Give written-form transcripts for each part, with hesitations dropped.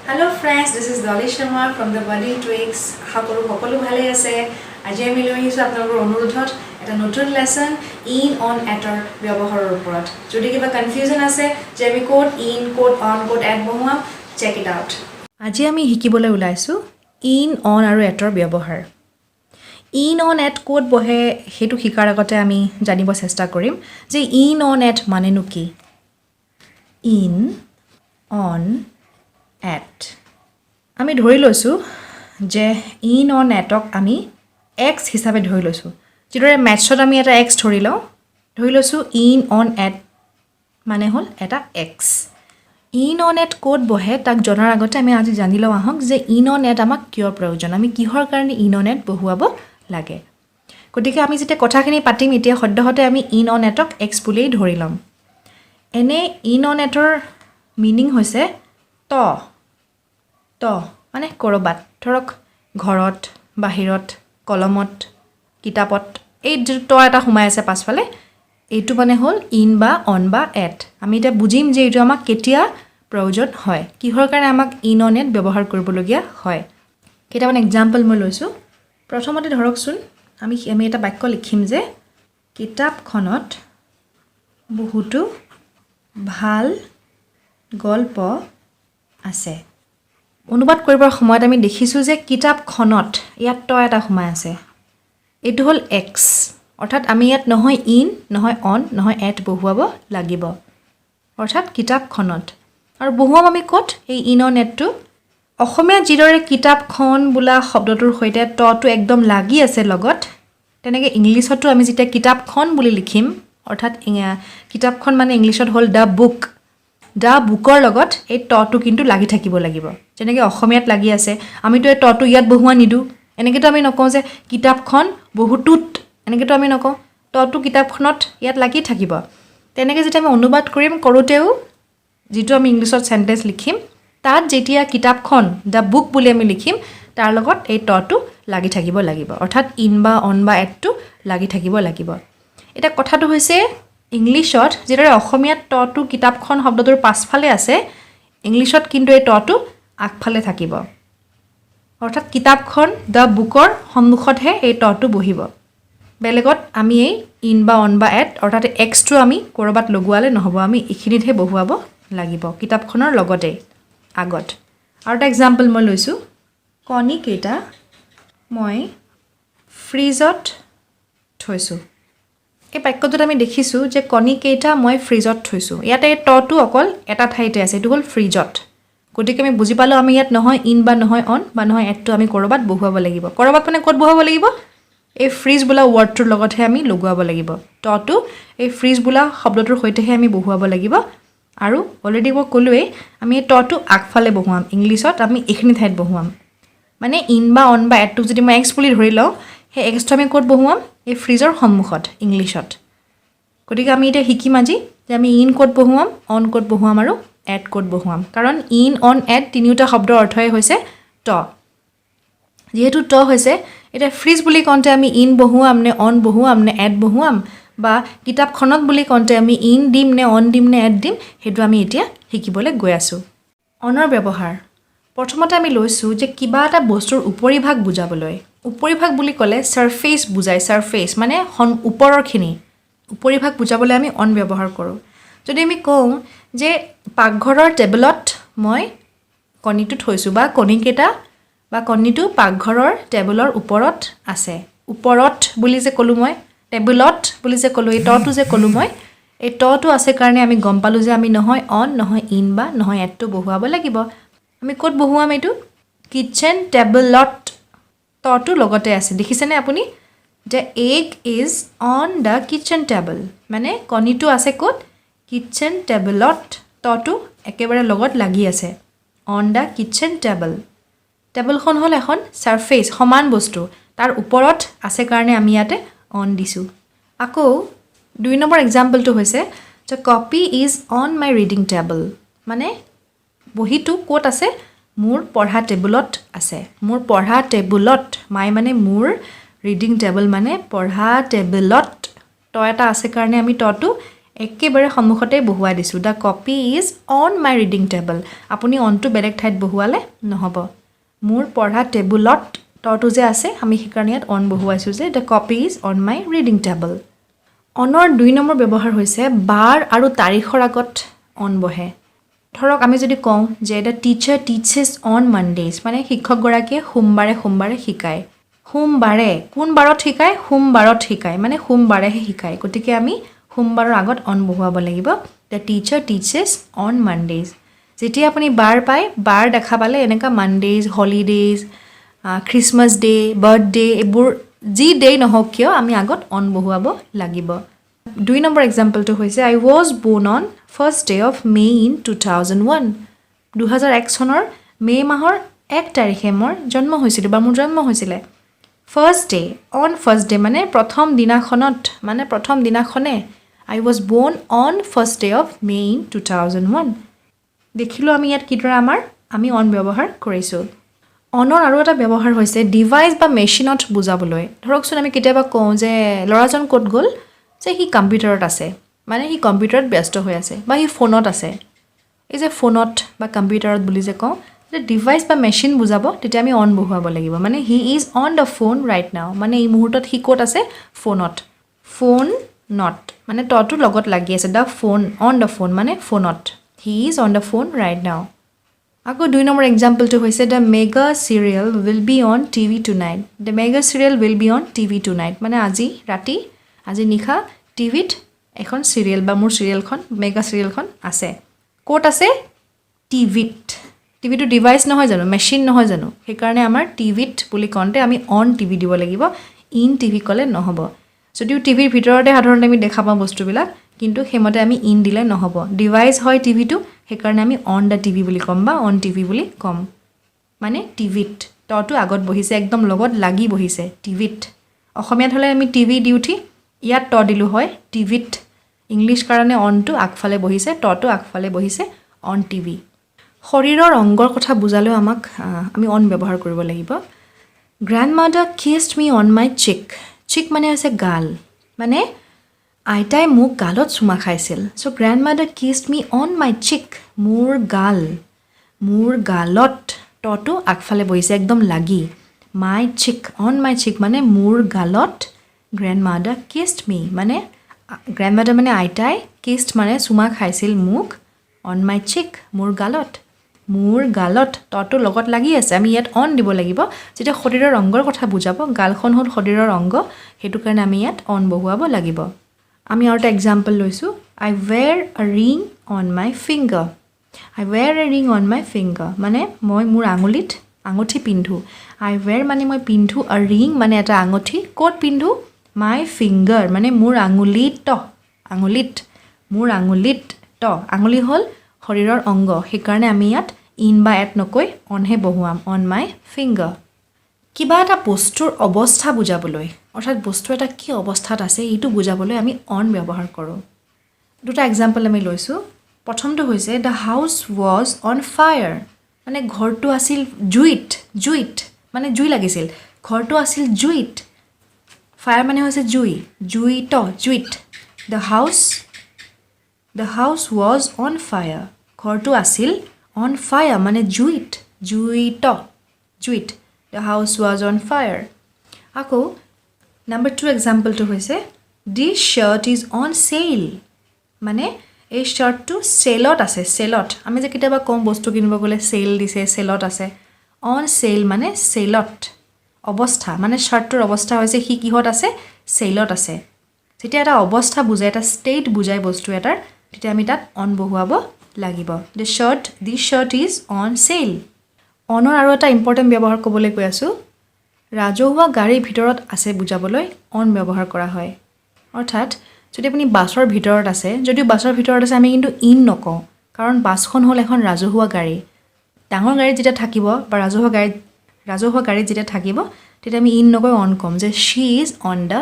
Hello friends, this is Dolly Sharma from the Budding Twigs. Hakuru সকলো ভালে আছে আজি আমি লৈ আহিছো আপোনালোকৰ অনুৰোধত এটা নতুন লেসন ইন অন এটৰ ব্যৱহাৰৰ ওপৰত যদি কিবা কনফিউজন আছে যে আমি code in code on code at বহুৱাম চেক ইট আউট আজি আমি শিকিবলৈ ওলাইছো ইন অন আৰু এটৰ ব্যৱহাৰ ইন অন এট কোড বহে হেতু শিকাৰ আগতে আমি জানিব চেষ্টা কৰিম যে ইন অন এট মানেনো কি ইন অন at আমি ধৰি লৈছো যে ইন অন এটক আমি x হিচাপে ধৰি লৈছো যিদৰে ম্যাথছত আমি এটা x ধৰি লৈছো ইন অন এট মানে হল এটা x in on at code বহে তাক জনাৰ আগতে আমি আজি জানি লওঁ আহক যে ইন অন এট আমাক কিয় প্ৰয়োজন আমি কিহৰ কাৰণে ইন অন এট বহুৱাব লাগে গতিকে আমি যেতিয়া কথাখিনি পাতিম এতিয়া সদ্যহতে আমি ইন অন এটক x বুলি ধৰি লম এনে ইন অন এটৰ মিনিং হৈছে ত মানে কৰবাত ধৰক ঘৰত বাহিৰত কলমত কিতাপত এই ত এটা সোমাই আছে পাছফালে এইটো মানে হল ইন বা অন বা এট আমি এটা বুজিম যে এইটো আমাক কেতিয়া প্ৰয়োজন হয় কিহৰ কাৰণে আমাক ইন অন এট ব্যৱহাৰ কৰিবলগীয়া হয় কেইটামান এক্সাম্পল মই লৈছো প্ৰথমতে ধৰকচোন আমি এটা বাক্য লিখিম যে কিতাপখনত বহুতো ভাল গল্প আছে অনুবাদ কৰিবৰ সময়ত আমি দেখিছো যে কিতাপখনত ইয়াত ত এটা সোমাই আছে এটো হল x অৰ্থাৎ আমি ইয়াত নহয় ইন নহয় অন নহয় এট বহুৱাব লাগিব অৰ্থাৎ কিতাপখনত আৰু বহুৱাম আমি কত এই ইন অন এটটো অসমীয়া যিদৰে কিতাপখন বোলা শব্দটোৰ সৈতে তটো একদম লাগি আছে লগত তেনেকে ইংলিছতো আমি যেতিয়া কিতাপখন বুলি লিখিম অৰ্থাৎ কিতাপখন মানে ইংলিছত হল দা বুক দা বুকৰ লগত এই টটো কিন্তু লাগি থাকিব লাগিব যেনেকৈ অসমীয়াত লাগি আছে আমিতো এই টটো ইয়াত বহুৱা নিদু এনেকেতো আমি নকওঁ যে কিতাপখন বহুতুত এনেকেতো আমি নকওঁ টটো কিতাপখনত ইয়াত লাগি থাকিব তেনেকৈ যেতিয়া আমি অনুবাদ কৰিম কৰোতেও যেটো আমি ইংলিছত সেন্টেন্স লিখিম তাত যেতিয়া কিতাপখন দা বুক বুলি আমি লিখিম তাৰ লগত এই টটো লাগি থাকিব লাগিব অৰ্থাৎ ইন বা অন বা এটটো লাগি থাকিব লাগিব এটা কথাটো হৈছে ইংলিছত যেদৰে অসমীয়াত টটো কিতাপখন শব্দটোৰ পাছফালে আছে ইংলিছত কিন্তু এই টটো আগফালে থাকিব অৰ্থাৎ কিতাপখন দা বুকৰ সন্মুখতহে এই টটো বহিব বেলেগত আমি এই ইন বা অন বা এট অৰ্থাৎ এক্সটো আমি কৰবাত লগোৱালে নহব আমি ইখিনিতহে বহুৱাব লাগিব কিতাপখনৰ লগতে আগত আৰু এটা এক্সাম্পল মই লৈছো কণী কেইটা মই ফ্ৰিজত থৈছো এই বাক্যটোত আমি দেখিছো যে কণী কেইটা মই ফ্ৰিজত থৈছো ইয়াতে টটো অকল এটা ঠাইতে আছে এটো হল ফ্ৰিজত গতিকে আমি বুজি পালো আমি ইয়াত নহয় ইন বা নহয় অন বা নহয় এটটো আমি কৰবাত বহুৱাব লাগিব কৰবাত মানে কত বহুৱাব লাগিব এই ফ্ৰিজ বোলা ওয়াৰ্ডটোৰ লগতহে আমি লগোৱাব লাগিব টটো এই ফ্ৰিজ বোলা শব্দটোৰ সৈতেহে আমি বহুৱাব লাগিব আৰু অলৰেডি মই কলোৱে আমি এই টটো আগফালে বহুৱাম ইংলিছত আমি এখিনি ঠাইত বহুৱাম মানে ইন বা অন বা এটটো যদি মই এক্স বুলি ধৰি লওঁ হে এক্সটো আমি কত বহুৱাম এই ফ্ৰিজৰ সন্মুখত ইংলিছত গতিকে আমি এটা শিকিম আজি যে আমি ইন কোড বহুৱাম অন কোড বহুৱাম আৰু এট কোড বহুৱাম কাৰণ ইন অন এট তিনিটা শব্দৰ অৰ্থই হৈছে ট যেহেতু ট হৈছে এটা ফ্ৰিজ বুলি কওঁতে আমি ইন বহুৱাম নে অন বহুৱাম নে এট বহুৱাম বা কিতাপখনত বুলি কওঁতে আমি ইন দিম নে অন দিম নে এট দিম হেতু আমি এতিয়া শিকিবলৈ গৈ আছো অনৰ ব্যৱহাৰ প্ৰথমতে আমি লৈছো যে কিবা এটা বস্তুৰ উপৰিভাগ বুজাবলৈ উপৰিভাগ বুলি ক'লে সাৰফেস বুজায় সাৰফেস মানে ওপৰৰখিনি উপৰিভাগ বুজাবলৈ আমি অন ব্যৱহাৰ কৰোঁ যদি আমি কওঁ যে পাকঘৰৰ টেবুলত মই কণীটো থৈছো বা কণীকেইটা বা কণীটো পাকঘৰৰ টেবুলৰ ওপৰত আছে ওপৰত বুলি যে ক'লো মই টেবুলত বুলি যে ক'লো এই টটো যে ক'লো মই এই টটো আছে কাৰণে আমি গম পালো যে আমি নহয় অন নহয় ইন বা নহয় এটটো বহুৱাব লাগিব আমি কত বহুৱাম এইটো কিচেন টেবুলত টটো লগতে আছে দেখিছেনে আপুনি The egg is on the kitchen table মানে কণীটো আছে কত কিচেন টেবুলত টটো একেবাৰে লগত লাগি আছে on the kitchen table টেবুলখন হল এখন সাৰফেস সমান বস্তু তাৰ ওপৰত আছে কাৰণে আমি ইয়াতে অন দিছো আকৌ 2 নম্বৰ এক্সাম্পলটো হৈছে the copy is on my reading table মানে বহিটো কত আছে মোৰ পঢ়া টেবুলত আছে মোৰ পঢ়া টেবুলত মাই মানে মোৰ ৰিডিং টেবল মানে পঢ়া টেবুলত ট এটা আছে কাৰণে আমি টটো একেবাৰে সন্মুখতে বহুৱাই দিছোঁ the copy is on my reading table আপুনি অনটো বেলেগ ঠাইত বহুৱালে নহ'ব মোৰ পঢ়া টেবুলত তটো যে আছে আমি সেইকাৰণে ইয়াত অন বহুৱাইছোঁ যে the copy is on my reading table অনৰ 2 নম্বৰ ব্যৱহাৰ হৈছে বাৰ আৰু তাৰিখৰ আগত অন বহে ধৰক আমি যদি কওঁ যে দ্য টিচাৰ টিচেছ অন মানডেজ মানে শিক্ষকগৰাকীয়ে সোমবাৰে শিকায় সোমবাৰে কোন বাৰত শিকায় সোমবাৰত শিকায় মানে সোমবাৰেহে শিকায় গতিকে আমি সোমবাৰৰ আগত অন বহুৱাব লাগিব দ্য টিচাৰ টিচেছ অন মানডেজ যেতিয়া আপুনি বাৰ পায় বাৰ দেখা পালে এনেকুৱা মানডেজ হলিডেজ খ্ৰীষ্টমাছ ডে বাৰ্থডে এইবোৰ যি ডে নহওক কিয় আমি আগত অন বহুৱাব লাগিব 2 নম্বৰ এক্সাম্পলটো হৈছে I was born on first day of May' in 2001 2001 চনৰ মে' মাহৰ 1 তাৰিখে মোৰ জন্ম হৈছিলে first day on first day মানে প্ৰথম দিনাখনে I was born on first day of May' in 2001 দেখিলোঁ আমি ইয়াত কিদৰে আমি অন ব্যৱহাৰ কৰিছোঁ অনৰ আৰু এটা ব্যৱহাৰ হৈছে ডিভাইচ বা মেচিনত বুজাবলৈ ধৰকচোন আমি কেতিয়াবা কওঁ যে ল'ৰাজন ক'ত গ'ল যে সি কম্পিউটাৰত আছে মানে সি কম্পিউটাৰত ব্যস্ত হৈ আছে বা সি ফোনত আছে এই যে ফোনত বা কম্পিউটাৰত বুলি যে কওঁ যে ডিভাইচ বা মেচিন বুজাব তেতিয়া আমি অন বহুৱাব লাগিব মানে he is on the phone right now মানে এই মুহূৰ্তত সি ক'ত আছে ফোনত ফোন নট মানে তটো লগত লাগি আছে the phone on the phone মানে ফোনত he is on the phone right now আকৌ 2 নম্বৰ এক্সাম্পলটো হৈছে the mega serial will be on TV tonight the mega serial will be on TV tonight মানে আজি নিশা টিভিত এখন চিৰিয়েল বা মোৰ চিৰিয়েলখন মেগা চিৰিয়েলখন আছে ক'ত আছে টিভিটো ডিভাইচ নহয় জানো মেচিন নহয় জানো সেইকাৰণে আমাৰ টিভিত বুলি কওঁতে আমি অন টিভি দিব লাগিব ইন টিভি ক'লে নহ'ব যদিও টিভিৰ ভিতৰতে সাধাৰণতে আমি দেখা পাওঁ বস্তুবিলাক কিন্তু সেইমতে আমি ইন দিলে নহ'ব ডিভাইচ হয় টিভিটো সেইকাৰণে আমি অন দ্য টিভি বুলি ক'ম বা অন টিভি বুলি ক'ম মানে টিভিত তটো আগত বহিছে একদম লগত লাগি বহিছে টিভিত অসমীয়াত হ'লে আমি টিভি দি উঠি ইয়াত ত দিলোঁ হয় টিভিত ইংলিছ কাৰণে অনটো আগফালে বহিছে তটো আগফালে বহিছে অন টিভি শৰীৰৰ অংগৰ কথা বুজালেও আমাক আমি অন ব্যৱহাৰ কৰিব লাগিব গ্ৰেণ্ডমাদাৰ কিছড মি অন মাই চিক মানে হৈছে গাল মানে আইতাই মোক গালত চুমা খাইছিল চ' গ্ৰেণ্ডমাদাৰ কিছড মি অন মাই চিক মোৰ গালত তটো আগফালে বহিছে একদম লাগি মাই চিক অন মাই চিক মানে মোৰ গালত গ্ৰেণ্ডমাদাৰ কিছড মি মানে গ্ৰেণ্ডমাদাৰ মানে আইতাই কিছড মানে চুমা খাইছিল মোক অন মাই চিক মোৰ গালত তটো লগত লাগি আছে আমি ইয়াত অন দিব লাগিব যেতিয়া শৰীৰৰ অংগৰ কথা বুজাব গালখন হ'ল শৰীৰৰ অংগ সেইটো কাৰণে আমি ইয়াত অন বহুৱাব লাগিব আমি আৰু এটা এক্সাম্পল লৈছোঁ আই ৱেৰ আ ৰিং অন মাই ফিংগাৰ মানে মই মোৰ আঙুঠি পিন্ধোঁ আই ৱেৰ মানে মই পিন্ধোঁ আ ৰিং মানে এটা আঙুঠি ক'ত পিন্ধোঁ মাই ফিংগাৰ মানে মোৰ আঙুলিত আঙুলি হ'ল শৰীৰৰ অংগ সেইকাৰণে আমি ইয়াত ইন বা এট নকৈ অনহে বহুৱাম অন মাই ফিংগাৰ কিবা এটা বস্তুৰ অৱস্থা বুজাবলৈ অৰ্থাৎ বস্তু এটা কি অৱস্থাত আছে এইটো বুজাবলৈ আমি অন ব্যৱহাৰ কৰোঁ 2টা এক্সাম্পল আমি লৈছোঁ প্ৰথমটো হৈছে the house was on fire মানে ঘৰটো আছিল জুইত মানে জুই লাগিছিল ঘৰটো আছিল জুইত ফায়াৰ মানে হৈছে জুইত the house was on fire ঘৰটো আছিল অন ফায়াৰ মানে জুইত the house was on fire আকৌ নম্বৰ 2 এক্সাম্পলটো হৈছে দিছ শ্বাৰ্ট ইজ অন চেইল মানে এই শ্বাৰ্টটো চেলত আমি যে কেতিয়াবা কম বস্তু কিনিব গ'লে চেল দিছে চেলত আছে অন চেইল মানে চেলত অৱস্থা মানে শ্বাৰ্টটোৰ অৱস্থা হৈছে সি কিহত আছে চেলত আছে যেতিয়া এটা অৱস্থা বুজায় এটা ষ্টেট বুজায় বস্তু এটাৰ তেতিয়া আমি তাত অন বহুৱাব লাগিব দিছ শ্বাৰ্ট ইজ অন চেইল অনৰ আৰু এটা ইম্পৰ্টেণ্ট ব্যৱহাৰ ক'বলৈ কৈ আছোঁ ৰাজহুৱা গাড়ীৰ ভিতৰত আছে বুজাবলৈ অন ব্যৱহাৰ কৰা হয় অৰ্থাৎ যদি আপুনি বাছৰ ভিতৰত আছে আমি কিন্তু ইন নকওঁ কাৰণ বাছখন হ'ল এখন ৰাজহুৱা গাড়ী ডাঙৰ গাড়ীত যেতিয়া থাকিব বা ৰাজহুৱা গাড়ীত যেতিয়া থাকিব তেতিয়া আমি ইন নকৈ অন ক'ম যে শ্বি ইজ অন দ্য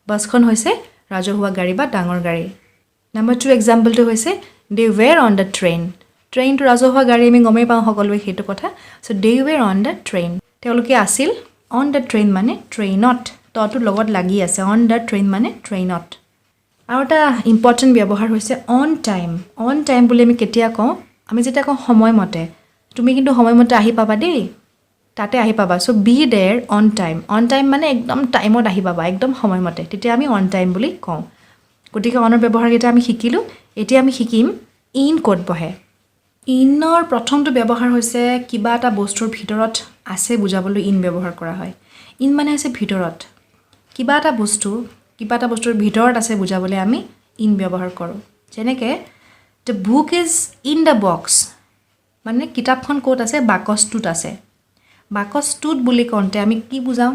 বাছখন হৈছে ৰাজহুৱা গাড়ী বা ডাঙৰ গাড়ী নম্বৰ 2 এক্সাম্পলটো হৈছে দে ৱেৰ অন দ্য ট্ৰেইনটো ৰাজহুৱা গাড়ী আমি গমেই পাওঁ সকলোৱে সেইটো কথা চ' দে ৱেৰ অন দ্য ট্ৰেইন তেওঁলোকে আছিল অন দ্য ট্ৰেইন মানে ট্ৰেইনত তটো লগত লাগি আছে অন দ্য ট্ৰেইন মানে ট্ৰেইনত আৰু এটা ইম্পৰ্টেণ্ট ব্যৱহাৰ হৈছে অন টাইম। অন টাইম বুলি আমি কেতিয়া কওঁ? আমি যেতিয়া কওঁ সময়মতে, তুমি কিন্তু সময়মতে আহি পাবা দেই, তাতে আহি পাবা। চ' বি দেৰ অন টাইম। অন টাইম মানে একদম টাইমত আহি পাবা, একদম সময়মতে, তেতিয়া আমি অন টাইম বুলি কওঁ। গতিকে অনৰ ব্যৱহাৰকেইটা আমি শিকিলোঁ। এতিয়া আমি শিকিম ইন ক'ত বহে। ইনৰ প্ৰথমটো ব্যৱহাৰ হৈছে কিবা এটা বস্তুৰ ভিতৰত আছে বুজাবলৈ ইন ব্যৱহাৰ কৰা হয়। ইন মানে হৈছে ভিতৰত। কিবা এটা বস্তুৰ ভিতৰত আছে বুজাবলৈ আমি ইন ব্যৱহাৰ কৰোঁ। যেনেকৈ the book is in the box, মানে কিতাপখন ক'ত আছে? বাকচটোত আছে। বাকচটোত বুলি কওঁতে আমি কি বুজাওঁ?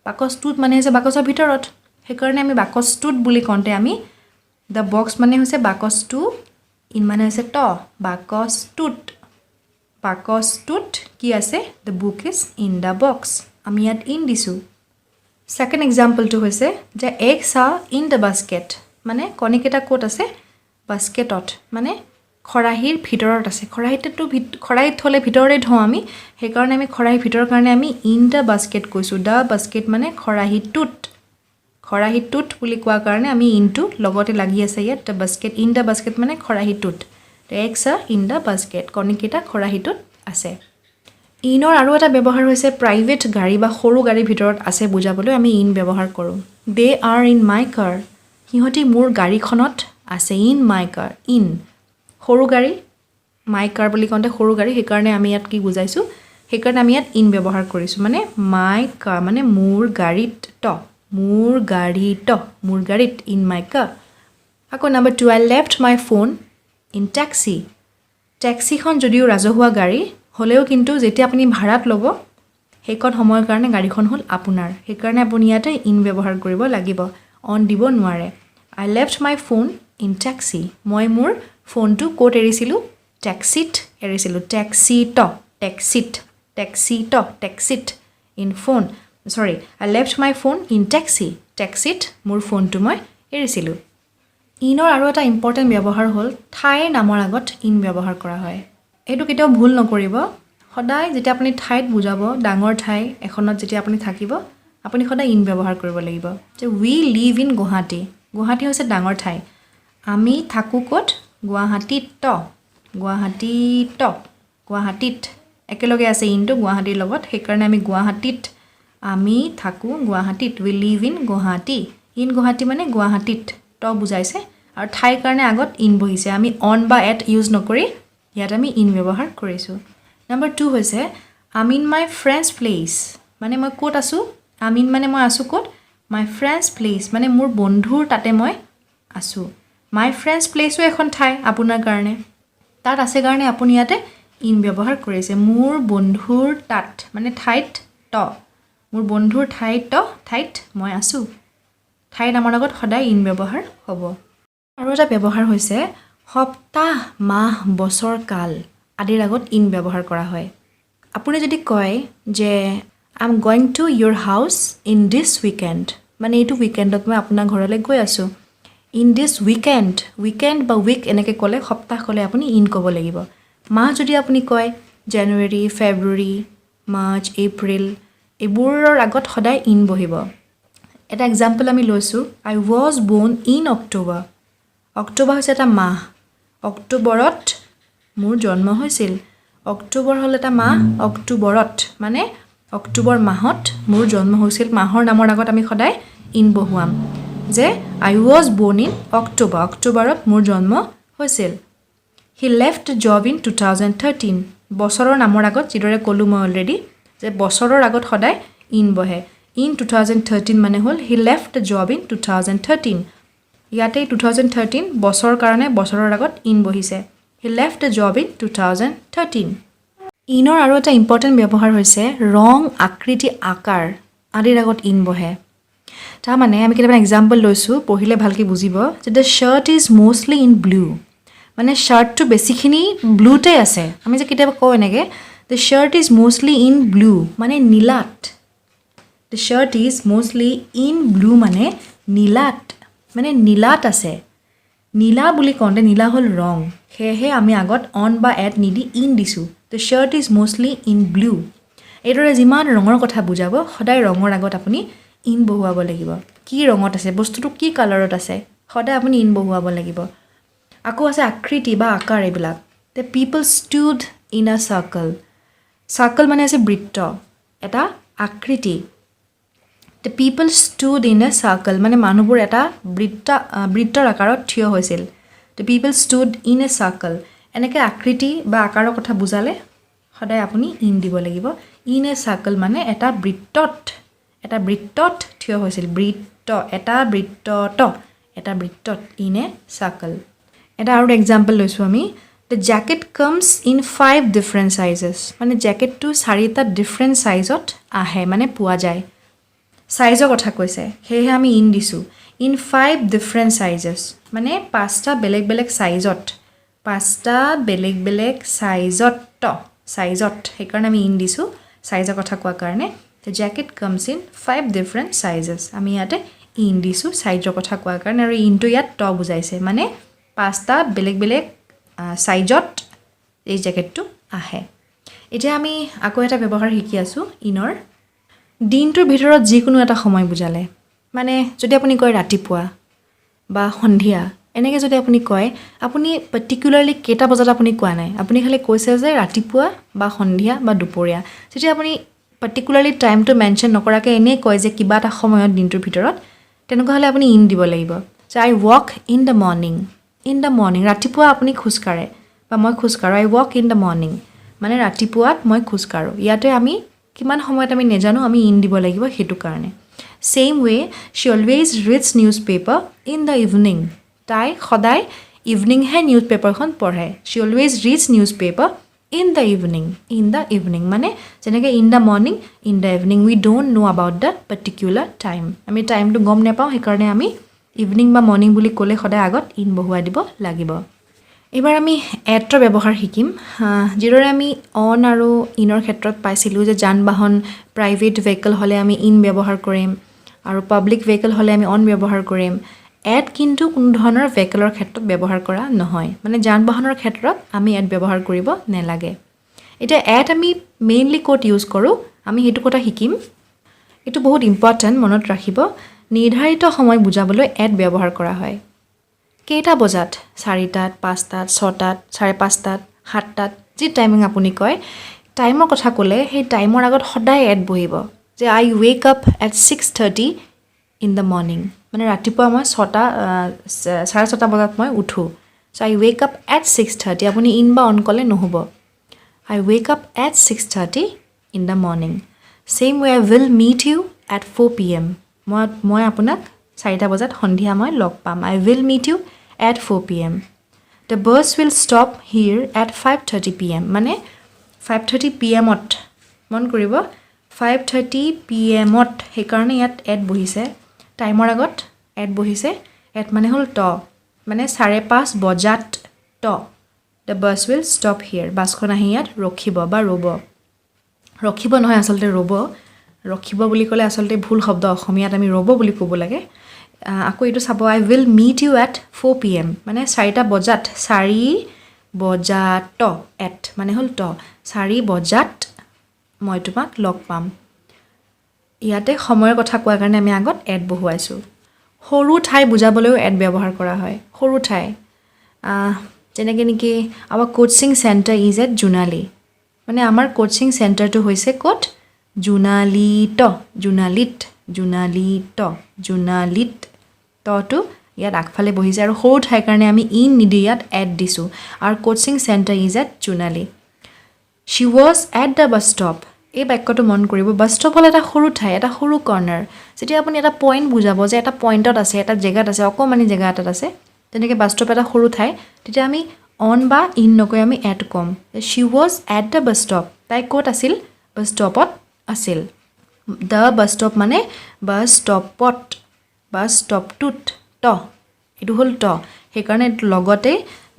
বাকচটোত মানে হৈছে বাকচৰ ভিতৰত, সেইকাৰণে আমি বাকচটোত বুলি কওঁতে আমি দ্য বক্স মানে হৈছে বাকচটো, ইন মানে হৈছে বাকচটোত কি আছে? The book is in the box. আমি ইয়াত ইন দিছোঁ। ছেকেণ্ড এক্সাম্পলটো হৈছে যে এগছ আৰ ইন দ্য বাস্কেট, মানে কণীকেইটা ক'ত আছে? বাস্কেটত, মানে খৰাহীৰ ভিতৰত আছে। খৰাহীত থ'লে ভিতৰতে থওঁ আমি, সেইকাৰণে আমি খৰাহীৰ ভিতৰৰ কাৰণে আমি ইন দ্য বাস্কেট কৈছোঁ। দ্য বাস্কেট মানে খৰাহীটোত বুলি কোৱাৰ কাৰণে আমি ইনটো লগতে লাগি আছে ইয়াত। The basket, in the basket মানে খৰাহীটোত। এগছ আৰ ইন দ্য বাস্কেট, কণীকেইটা খৰাহীটোত আছে। ইনৰ আৰু এটা ব্যৱহাৰ হৈছে প্ৰাইভেট গাড়ী বা সৰু গাড়ীৰ ভিতৰত আছে বুজাবলৈ আমি ইন ব্যৱহাৰ কৰোঁ। দে আৰ ইন মাই কাৰ, সিহঁতি মোৰ গাড়ীখনত আছে। ইন মাই কাৰ, ইন সৰু গাড়ী, মাই কাৰ বুলি কওঁতে সৰু গাড়ী, সেইকাৰণে আমি ইয়াত কি বুজাইছোঁ? সেইকাৰণে আমি ইয়াত ইন ব্যৱহাৰ কৰিছোঁ। মানে মাই কাৰ মানে মোৰ গাড়ীত, ইন মাই কাৰ। আকৌ number 2, I left my phone in taxi. টেক্সিখন যদিও ৰাজহুৱা গাড়ী হ'লেও কিন্তু যেতিয়া আপুনি ভাড়াত ল'ব, সেইকণ সময়ৰ কাৰণে গাড়ীখন হ'ল আপোনাৰ, সেইকাৰণে আপুনি ইয়াতে ইন ব্যৱহাৰ কৰিব লাগিব, অন দিব নোৱাৰে। I left my phone in taxi, মই মোৰ ফোনটো ক'ত এৰিছিলোঁ? টেক্সিত এৰিছিলোঁ। টেক্সিত in phone, I left my phone in taxi, টেক্সিত মোৰ ফোনটো মই এৰিছিলোঁ। ইনৰ আৰু এটা ইম্পৰ্টেণ্ট ব্যৱহাৰ হ'ল ঠাইৰ নামৰ আগত ইন ব্যৱহাৰ কৰা হয়। এইটো কেতিয়াও ভুল নকৰিব। সদায় যেতিয়া আপুনি ঠাইত বুজাব, ডাঙৰ ঠাই এখনত যেতিয়া আপুনি থাকিব, আপুনি সদায় ইন ব্যৱহাৰ কৰিব লাগিব। যে we live in Guwahati, Guwahati হৈছে ডাঙৰ ঠাই। আমি থাকোঁ ক'ত? গুৱাহাটীত একেলগে আছে ইনটো গুৱাহাটীৰ লগত, সেইকাৰণে আমি থাকোঁ গুৱাহাটীত। We live in Guwahati. In Guwahati মানে গুৱাহাটীত বুজাইছে, আৰু ঠাইৰ কাৰণে আগত ইন বহিছে। আমি অন বা এট ইউজ নকৰি ইয়াত আমি ইন ব্যৱহাৰ কৰিছোঁ। নাম্বাৰ 2 হৈছে আম ইন মাই ফ্ৰেণ্ডছ প্লেচ, মানে মই ক'ত আছোঁ? আম ইন মানে মই আছোঁ ক'ত? মাই ফ্ৰেণ্ডছ প্লেচ মানে মোৰ বন্ধুৰ তাতে মই আছোঁ। মাই ফ্ৰেণ্ডছ প্লেচো এখন ঠাই আপোনাৰ কাৰণে, তাত আছে কাৰণে আপুনি ইয়াতে ইন ব্যৱহাৰ কৰিছে। মোৰ বন্ধুৰ তাত মানে ঠাইত মোৰ বন্ধুৰ ঠাইত মই আছোঁ। ঠাইৰ নামৰ লগত সদায় ইন ব্যৱহাৰ হ'ব। আৰু এটা ব্যৱহাৰ হৈছে সপ্তাহ, মাহ, বছৰ, কাল আদিৰ আগত ইন ব্যৱহাৰ কৰা হয়। আপুনি যদি কয় যে I am going to your house in this weekend, মানে এইটো উইকেণ্ডত মই আপোনাৰ ঘৰলৈ গৈ আছোঁ। ইন দিছ উইকেণ্ড বা উইক এনেকৈ ক'লে, সপ্তাহ ক'লে আপুনি ইন ক'ব লাগিব। মাহ যদি আপুনি কয় জানুৱাৰী, ফেব্ৰুৱাৰী, মাৰ্চ, এপ্ৰিল, এইবোৰৰ আগত সদায় ইন বহিব। এটা এক্সাম্পল আমি লৈছোঁ, I was born in October. October হৈছে এটা মাহ, অক্টোবৰত মোৰ জন্ম হৈছিল। অক্টোবৰ হ'ল এটা মাহ, অক্টোবৰত মানে অক্টোবৰ মাহত মোৰ জন্ম হৈছিল। মাহৰ নামৰ আগত আমি সদায় ইন বহুৱাম, যে আই ৱাজ বৰ্ন ইন অক্টোবৰ, অক্টোবৰত মোৰ জন্ম হৈছিল। হি লেফ্ট জব ইন 2013, বছৰৰ নামৰ আগত, যিদৰে ক'লোঁ মই অলৰেডি যে বছৰৰ আগত সদায় ইন বহে। ইন 2013 মানে হ'ল হি লেফ্ট জব ইন 2013। ইয়াতে 2013 বছৰৰ কাৰণে বছৰৰ আগত ইন বহিছে। হি লেফ্ট জব ইন 2013। ইনৰ আৰু এটা ইম্পৰ্টেণ্ট ব্যৱহাৰ হৈছে ৰং, আকৃতি, আকাৰ আদিৰ আগত ইন বহে। তাৰমানে আমি কেতিয়াবা এক্সাম্পল লৈছোঁ, পঢ়িলে ভালকৈ বুজিব যে the shirt is mostly in blue, মানে শ্বাৰ্টটো বেছিখিনি ব্লুতে আছে। আমি যে কেতিয়াবা কওঁ এনেকৈ the shirt is mostly in blue মানে নীলাত। The shirt is mostly in blue মানে নীলাত আছে। নীলা বুলি কওঁতে নীলা হ'ল ৰং, সেয়েহে আমি আগত অন বা এট নিদি ইন দিছোঁ। The shirt is mostly in blue. এইদৰে যিমান ৰঙৰ কথা বুজাব, সদায় ৰঙৰ আগত আপুনি ইন বহুৱাব লাগিব। কি ৰঙত আছে, বস্তুটো কি কালাৰত আছে, সদায় আপুনি ইন বহুৱাব লাগিব আকৌ আছে আকৃতি বা আকাৰ এইবিলাক the people stood in a circle circle মানে আছে বৃত্ত এটা আকৃতি the people stood in a circle মানে মানুহবোৰ এটা বৃত্তৰ আকাৰত থিয় হৈছিল the people stood in a circle এনেকৈ আকৃতি বা আকাৰৰ কথা বুজালে সদায় আপুনি ইন দিব লাগিব in a circle মানে এটা বৃত্তত থিয় হৈছিল এটা বৃত্তত in a circle এটা আৰু এক্সাম্পল লৈছোঁ আমি the jacket comes in 5 different sizes মানে জ্যাকেটটো 4টা ডিফাৰেণ্ট সাইজত আহে মানে পোৱা যায় সাইজৰ কথা কৈছে সেয়ে আমি ইন দিছোঁ in 5 different sizes মানে 5টা বেলেগ বেলেগ সাইজত সেইকাৰণে আমি ইন দিছোঁ সাইজৰ কথা কোৱাৰ কাৰণে the jacket comes in 5 different sizes আমি ইয়াতে ইন দিছোঁ সাইজৰ কথা কোৱাৰ কাৰণে আৰু ইনটো ইয়াত ট বুজাইছে মানে 5টা বেলেগ বেলেগ সাইজত এই জ্যাকেটটো আহে এতিয়া আমি আকৌ এটা ব্যৱহাৰ শিকি আছোঁ ইনৰ দিনটোৰ ভিতৰত যিকোনো এটা সময় বুজালে মানে যদি আপুনি কয় ৰাতিপুৱা বা সন্ধিয়া এনেকৈ যদি আপুনি কয় আপুনি পাৰ্টিকুলাৰলি কেইটা বজাত আপুনি কোৱা নাই আপুনি খালি কৈছে যে ৰাতিপুৱা বা সন্ধিয়া বা দুপৰীয়া যেতিয়া আপুনি পাৰ্টিকুলাৰলি টাইমটো মেনশ্যন নকৰাকৈ এনেই কয় যে কিবা এটা সময়ত দিনটোৰ ভিতৰত তেনেকুৱা হ'লে আপুনি ইন দিব লাগিব যে আই ৱাক ইন দ্য মৰ্ণিং ৰাতিপুৱা আপুনি খোজকাঢ়ে বা মই খোজকাঢ়োঁ আই ৱাক ইন দ্য মৰ্ণিং মানে ৰাতিপুৱাত মই খোজকাঢ়োঁ ইয়াতে আমি কিমান সময়ত আমি নেজানো আমি ইন দিব লাগিব সেইটো কাৰণে same way she always reads newspaper in the evening তাই সদায় ইভিনিংহে নিউজ পেপাৰখন পঢ়ে she always reads newspaper in the evening মানে যেনেকৈ in the morning in the evening we don't know' about the particular time আমি টাইমটো গম নাপাওঁ সেইকাৰণে আমি ইভিনিং বা মৰ্ণিং বুলি ক'লে সদায় আগত ইন বহুৱাই দিব লাগিব এইবাৰ আমি এটৰ ব্যৱহাৰ শিকিম যিদৰে আমি অন আৰু ইনৰ ক্ষেত্ৰত পাইছিলোঁ যে যান বাহন প্ৰাইভেট ভেহিকল হ'লে আমি ইন ব্যৱহাৰ কৰিম আৰু পাব্লিক ভেহিকল হ'লে আমি অন ব্যৱহাৰ কৰিম এট কিন্তু কোনো ধৰণৰ ভেহিকলৰ ক্ষেত্ৰত ব্যৱহাৰ কৰা নহয় মানে যান বাহনৰ ক্ষেত্ৰত আমি এট ব্যৱহাৰ কৰিব নালাগে এতিয়া এট আমি মেইনলি ক'ত ইউজ কৰোঁ আমি সেইটো কথা শিকিম এইটো বহুত ইম্পৰ্টেণ্ট মনত ৰাখিব নিৰ্ধাৰিত সময় বুজাবলৈ এট ব্যৱহাৰ কৰা হয় কেইটা বজাত 4টাত 5টাত 6টাত 5:30টাত 7টাত যি টাইমিং আপুনি কয় টাইমৰ কথা ক'লে সেই টাইমৰ আগত সদায় এট বহিব যে I wake up at 6:30 in the morning মানে ৰাতিপুৱা মই 6:30 বজাত মই উঠোঁ so' I wake up at 6:30 আপুনি ইন বা অন ক'লে নহ'ব I wake up at 6:30 in the morning same way I will meet you at 4 PM মই আপোনাক 4টা বজাত সন্ধিয়া মই লগ পাম I will meet you at 4 PM the bus will stop here at 5:30 PM মানে 5:30 PM-ত মন কৰিব 5:30 PM-ত সেইকাৰণে ইয়াত এট বহিছে টাইমৰ আগত এট বহিছে এট মানে হ'ল ট মানে 5:30 বজাত ট the bus will stop here বাছখন আহি ইয়াত ৰখিব বা ৰখিব নহয় আচলতে ৰখিব বুলি ক'লে আচলতে ভুল শব্দ অসমীয়াত আমি ৰ'ব বুলি ক'ব লাগে আকৌ এইটো চাব I will meet you at 4 PM মানে 4টা বজাত 4 বজাত এট মানে হ'ল ট 4 বজাত মই তোমাক লগ পাম ইয়াতে সময়ৰ কথা কোৱাৰ কাৰণে আমি আগত এট বহুৱাইছোঁ সৰু ঠাই বুজাবলৈও এট ব্যৱহাৰ কৰা হয় সৰু ঠাই যেনেকৈ নেকি our coaching centre is at Jonali মানে আমাৰ কোচিং চেণ্টাৰটো হৈছে ক'ত জোনালীত টটো ইয়াত আগফালে বহিছে আৰু সৰু ঠাইৰ কাৰণে আমি ইন নিদি ইয়াত এট দিছোঁ আৰু coaching centre is at Jonali Shi was at the bus stop এই বাক্যটো মন কৰিব বাছ ষ্টপ হ'ল এটা সৰু ঠাই এটা সৰু কৰ্ণাৰ যেতিয়া আপুনি এটা পইণ্ট বুজাব যে এটা পইণ্টত আছে এটা জেগাত আছে অকণমানি জেগা এটাত আছে তেনেকৈ বাছ ষ্টপ এটা সৰু ঠাই তেতিয়া আমি অন বা ইন নকৈ আমি এট ক'ম she was at the bus stop তাই ক'ত আছিল বাছ ষ্টপত আছিল দ্য বাছ ষ্টপ মানে বাছ ষ্টপটোত ট এইটো হ'ল ট সেইকাৰণে লগতে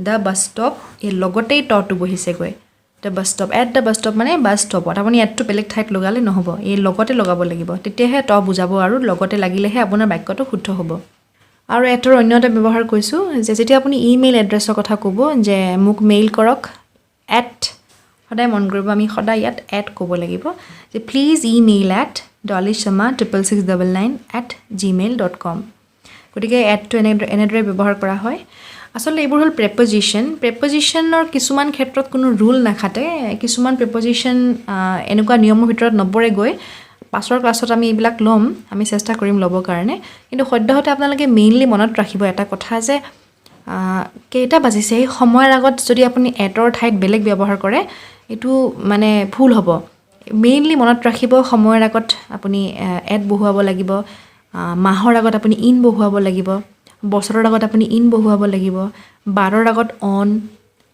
দ্য বাছ ষ্টপ এই লগতেই টটো বহিছেগৈ the bus stop at the bus stop মানে বাছ ষ্টপত আপুনি এটটো বেলেগ ঠাইত লগালে নহ'ব এই লগতে লগাব লাগিব তেতিয়াহে ট বুজাব আৰু লগতে লাগিলেহে আপোনাৰ বাক্যটো শুদ্ধ হ'ব আৰু এটৰ অন্য এটা ব্যৱহাৰ কৈছোঁ যে যেতিয়া আপুনি ইমেইল এড্ৰেছৰ কথা ক'ব যে মোক মেইল কৰক এট সদায় মন কৰিব আমি সদায় ইয়াত এট ক'ব লাগিব যে প্লিজ ইমেইল এট dollyshama66699@gmail.com গতিকে এডটো এনেদৰে ব্যৱহাৰ কৰা হয় আচলতে এইবোৰ হ'ল প্ৰেপজিশ্যনৰ কিছুমান ক্ষেত্ৰত কোনো ৰুল নাখাতে কিছুমান প্ৰেপজিশ্যন এনেকুৱা নিয়মৰ ভিতৰত নপৰে গৈ পাছৰ ক্লাছত আমি এইবিলাক ল'ম আমি চেষ্টা কৰিম ল'বৰ কাৰণে কিন্তু সদ্যহতে আপোনালোকে মেইনলি মনত ৰাখিব এটা কথা যে কেইটা বাজিছে সেই সময়ৰ আগত যদি আপুনি এটৰ ঠাইত বেলেগ ব্যৱহাৰ কৰে এইটো মানে ভুল হ'ব মেইনলি মনত ৰাখিব সময়ৰ আগত আপুনি এড বহুৱাব লাগিব মাহৰ আগত আপুনি ইন বহুৱাব লাগিব বছৰৰ আগত আপুনি ইন বহুৱাব লাগিব বাৰৰ আগত অন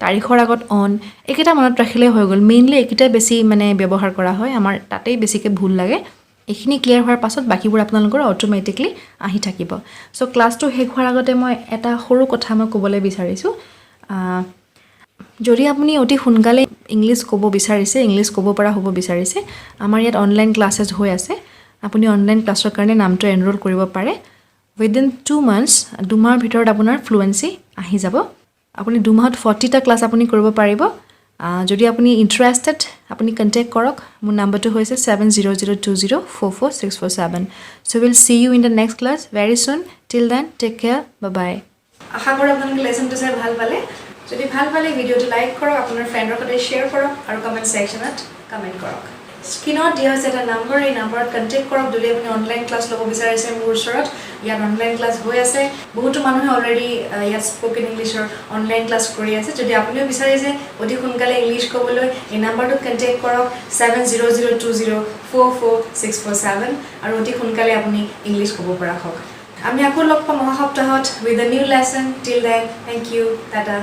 তাৰিখৰ আগত অন এইকেইটা মনত ৰাখিলেই হৈ গ'ল মেইনলি এইকেইটাই বেছি মানে ব্যৱহাৰ কৰা হয় আমাৰ তাতেই বেছিকৈ ভুল লাগে এইখিনি ক্লিয়াৰ হোৱাৰ পাছত বাকীবোৰ আপোনালোকৰ অট'মেটিকলি আহি থাকিব চ' ক্লাছটো শেষ হোৱাৰ আগতে মই এটা সৰু কথা মই ক'বলৈ বিচাৰিছোঁ যদি আপুনি অতি সোনকালে ইংলিছ ক'ব বিচাৰিছে ইংলিছ ক'ব পৰা হ'ব বিচাৰিছে আমাৰ ইয়াত অনলাইন ক্লাছেছ হৈ আছে আপুনি অনলাইন ক্লাছৰ কাৰণে নামটো এনৰোল কৰিব পাৰে উইদিন 2 months 2 মাহৰ ভিতৰত আপোনাৰ ফ্লুৱেঞ্চি আহি যাব আপুনি 2 মাহত 40টা ক্লাছ আপুনি কৰিব পাৰিব যদি আপুনি ইণ্টাৰেষ্টেড আপুনি কণ্টেক্ট কৰক মোৰ নাম্বাৰটো হৈছে 7002044647 so' will see you in the next class very soon till then take care bye আশা কৰোঁ আপোনালোকে লেচনটো চাই ভাল পালে যদি ভাল পালে ভিডিঅ'টো লাইক কৰক আপোনাৰ ফ্ৰেণ্ডৰ সৈতে শ্বেয়াৰ কৰক আৰু কমেণ্ট ছেকশ্যনত কমেণ্ট কৰক স্ক্ৰীনত দিয়া হৈছে এটা নম্বৰ এই নম্বৰত কণ্টেক্ট কৰক যদি আপুনি অনলাইন ক্লাছ ল'ব বিচাৰিছে মোৰ ওচৰত ইয়াত অনলাইন ক্লাছ হৈ আছে বহুতো মানুহে অলৰেডি ইয়াত স্প'কেন ইংলিছৰ অনলাইন ক্লাছ কৰি আছে যদি আপুনিও বিচাৰিছে অতি সোনকালে ইংলিছ ক'বলৈ এই নম্বৰটোত কণ্টেক্ট কৰক 7002044647 আৰু অতি সোনকালে আপুনি ইংলিছ ক'ব পৰা হওক আমি আকৌ লগ পাম অহা সপ্তাহত with a new lesson till then thank you Tata